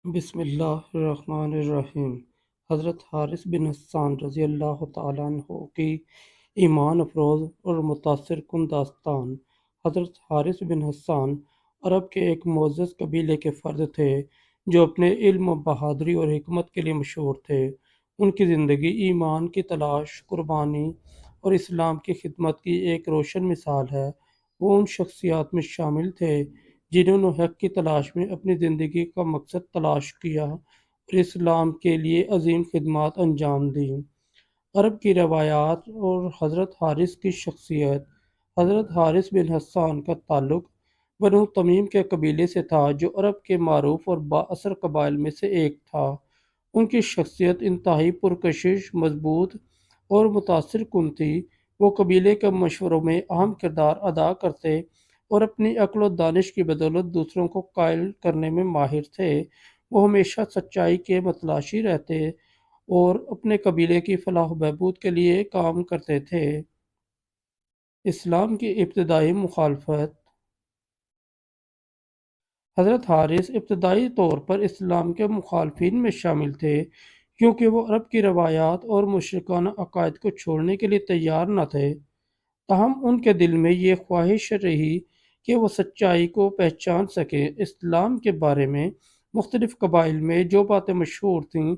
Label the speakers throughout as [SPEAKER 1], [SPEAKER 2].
[SPEAKER 1] بسم اللہ الرحمن الرحیم۔ حضرت حارث بن حسان رضی اللہ تعالیٰ عنہ کی ایمان افروز اور متاثر کن داستان۔ حضرت حارث بن حسان عرب کے ایک معزز قبیلے کے فرد تھے جو اپنے علم و بہادری اور حکمت کے لیے مشہور تھے۔ ان کی زندگی ایمان کی تلاش، قربانی اور اسلام کی خدمت کی ایک روشن مثال ہے۔ وہ ان شخصیات میں شامل تھے جنہوں نے حق کی تلاش میں اپنی زندگی کا مقصد تلاش کیا اور اسلام کے لیے عظیم خدمات انجام دیں۔ عرب کی روایات اور حضرت حارث کی شخصیت۔ حضرت حارث بن حسان کا تعلق بنو تمیم کے قبیلے سے تھا جو عرب کے معروف اور با اثر قبائل میں سے ایک تھا۔ ان کی شخصیت انتہائی پرکشش، مضبوط اور متاثر کن تھی۔ وہ قبیلے کے مشوروں میں اہم کردار ادا کرتے اور اپنی عقل و دانش کی بدولت دوسروں کو قائل کرنے میں ماہر تھے۔ وہ ہمیشہ سچائی کے متلاشی رہتے اور اپنے قبیلے کی فلاح و بہبود کے لیے کام کرتے تھے۔ اسلام کی ابتدائی مخالفت۔ حضرت حارث ابتدائی طور پر اسلام کے مخالفین میں شامل تھے کیونکہ وہ عرب کی روایات اور مشرکانہ عقائد کو چھوڑنے کے لیے تیار نہ تھے۔ تاہم ان کے دل میں یہ خواہش رہی کہ وہ سچائی کو پہچان سکیں۔ اسلام کے بارے میں مختلف قبائل میں جو باتیں مشہور تھیں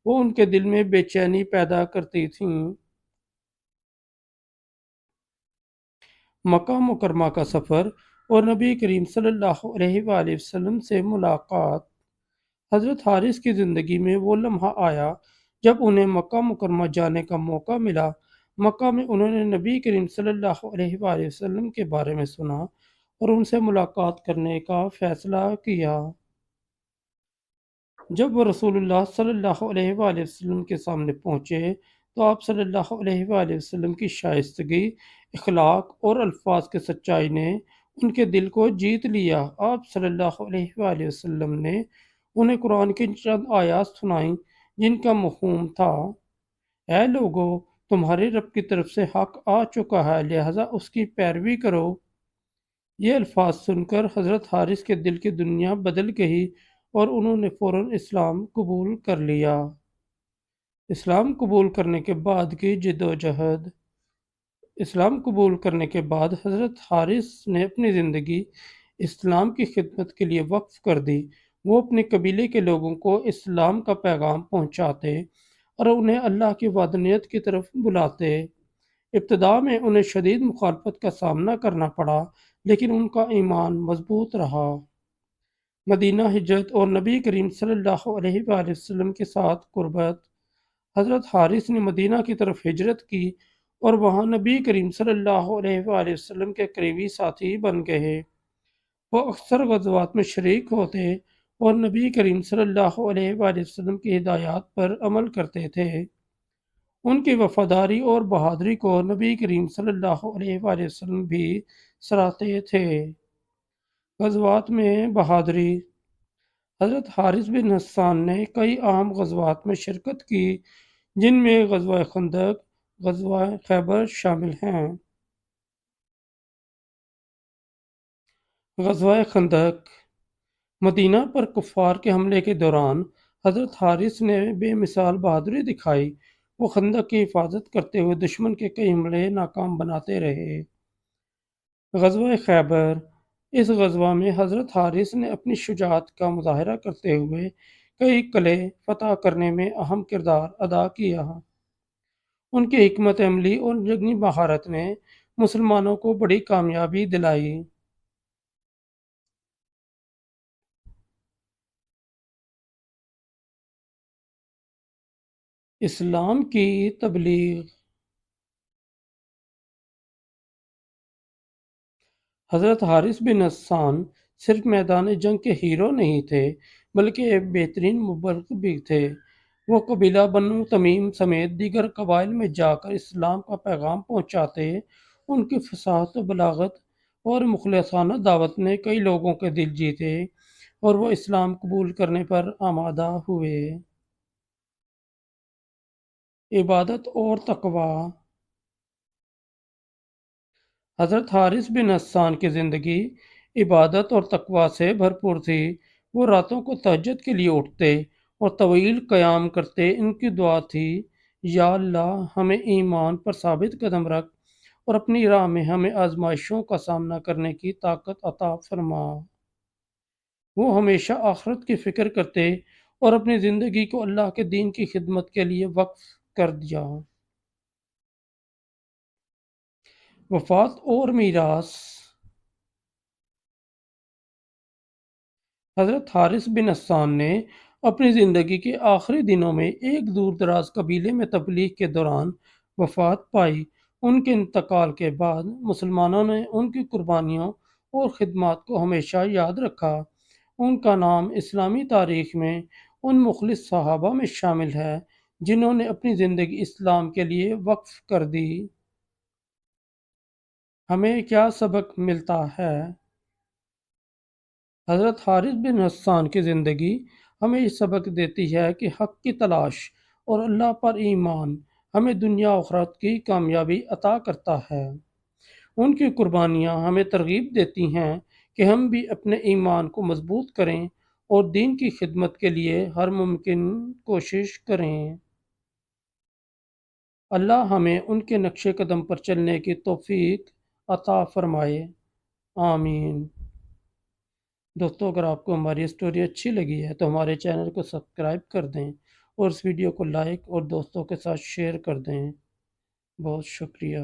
[SPEAKER 1] وہ ان کے دل میں بے چینی پیدا کرتی تھیں۔ مکہ مکرمہ کا سفر اور نبی کریم صلی اللہ علیہ وآلہ وسلم سے ملاقات۔ حضرت حارث کی زندگی میں وہ لمحہ آیا جب انہیں مکہ مکرمہ جانے کا موقع ملا۔ مکہ میں انہوں نے نبی کریم صلی اللہ علیہ وآلہ وسلم کے بارے میں سنا اور ان سے ملاقات کرنے کا فیصلہ کیا۔ جب وہ رسول اللہ صلی اللہ علیہ وآلہ وسلم کے سامنے پہنچے تو آپ صلی اللہ علیہ وآلہ وسلم کی شائستگی، اخلاق اور الفاظ کی سچائی نے ان کے دل کو جیت لیا۔ آپ صلی اللہ علیہ وآلہ وسلم نے انہیں قرآن کی چند آیات سنائیں جن کا مفہوم تھا: اے لوگو، تمہارے رب کی طرف سے حق آ چکا ہے، لہذا اس کی پیروی کرو۔ یہ الفاظ سن کر حضرت حارث کے دل کی دنیا بدل گئی اور انہوں نے فوراً اسلام قبول کر لیا۔ اسلام قبول کرنے کے بعد کی جدوجہد۔ اسلام قبول کرنے کے بعد حضرت حارث نے اپنی زندگی اسلام کی خدمت کے لیے وقف کر دی۔ وہ اپنے قبیلے کے لوگوں کو اسلام کا پیغام پہنچاتے اور انہیں اللہ کی وحدانیت کی طرف بلاتے۔ ابتدا میں انہیں شدید مخالفت کا سامنا کرنا پڑا لیکن ان کا ایمان مضبوط رہا۔ مدینہ ہجرت اور نبی کریم صلی اللہ علیہ وآلہ وسلم کے ساتھ قربت۔ حضرت حارث نے مدینہ کی طرف ہجرت کی اور وہاں نبی کریم صلی اللہ علیہ وآلہ وسلم کے قریبی ساتھی بن گئے۔ وہ اکثر غزوات میں شریک ہوتے اور نبی کریم صلی اللہ علیہ وآلہ وسلم کی ہدایات پر عمل کرتے تھے۔ ان کی وفاداری اور بہادری کو نبی کریم صلی اللہ علیہ وآلہ وسلم بھی سراہتے تھے۔ غزوات میں بہادری۔ حضرت حارث بن حسان نے کئی اہم غزوات میں شرکت کی جن میں غزوہ خندق، غزوہ خیبر شامل ہیں۔ غزوہ خندق۔ مدینہ پر کفار کے حملے کے دوران حضرت حارث نے بے مثال بہادری دکھائی۔ وہ خندق کی حفاظت کرتے ہوئے دشمن کے کئی حملے ناکام بناتے رہے۔ غزوہ خیبر۔ اس غزوہ میں حضرت حارث نے اپنی شجاعت کا مظاہرہ کرتے ہوئے کئی قلعے فتح کرنے میں اہم کردار ادا کیا۔ ان کی حکمت عملی اور جنگی مہارت نے مسلمانوں کو بڑی کامیابی دلائی۔ اسلام کی تبلیغ۔ حضرت حارث بن حسان صرف میدان جنگ کے ہیرو نہیں تھے بلکہ ایک بہترین مبلغ بھی تھے۔ وہ قبیلہ بنو تمیم سمیت دیگر قبائل میں جا کر اسلام کا پیغام پہنچاتے۔ ان کی فصاحت و بلاغت اور مخلصانہ دعوت نے کئی لوگوں کے دل جیتے اور وہ اسلام قبول کرنے پر آمادہ ہوئے۔ عبادت اور تقوی۔ حضرت حارث بن حسان کی زندگی عبادت اور تقوی سے بھرپور تھی۔ وہ راتوں کو تہجد کے لیے اٹھتے اور طویل قیام کرتے۔ ان کی دعا تھی، یا اللہ ہمیں ایمان پر ثابت قدم رکھ اور اپنی راہ میں ہمیں آزمائشوں کا سامنا کرنے کی طاقت عطا فرما۔ وہ ہمیشہ آخرت کی فکر کرتے اور اپنی زندگی کو اللہ کے دین کی خدمت کے لیے وقف کر دیا۔ وفات اور میراث۔ حضرت حارث بن حسان نے اپنی زندگی کے آخری دنوں میں ایک دور دراز قبیلے میں تبلیغ کے دوران وفات پائی۔ ان کے انتقال کے بعد مسلمانوں نے ان کی قربانیوں اور خدمات کو ہمیشہ یاد رکھا۔ ان کا نام اسلامی تاریخ میں ان مخلص صحابہ میں شامل ہے جنہوں نے اپنی زندگی اسلام کے لیے وقف کر دی۔ ہمیں کیا سبق ملتا ہے؟ حضرت حارث بن حسان کی زندگی ہمیں یہ سبق دیتی ہے کہ حق کی تلاش اور اللہ پر ایمان ہمیں دنیا و آخرت کی کامیابی عطا کرتا ہے۔ ان کی قربانیاں ہمیں ترغیب دیتی ہیں کہ ہم بھی اپنے ایمان کو مضبوط کریں اور دین کی خدمت کے لیے ہر ممکن کوشش کریں۔ اللہ ہمیں ان کے نقش قدم پر چلنے کی توفیق عطا فرمائے، آمین۔ دوستو اگر آپ کو ہماری اسٹوری اچھی لگی ہے تو ہمارے چینل کو سبسکرائب کر دیں اور اس ویڈیو کو لائک اور دوستوں کے ساتھ شیئر کر دیں۔ بہت شکریہ۔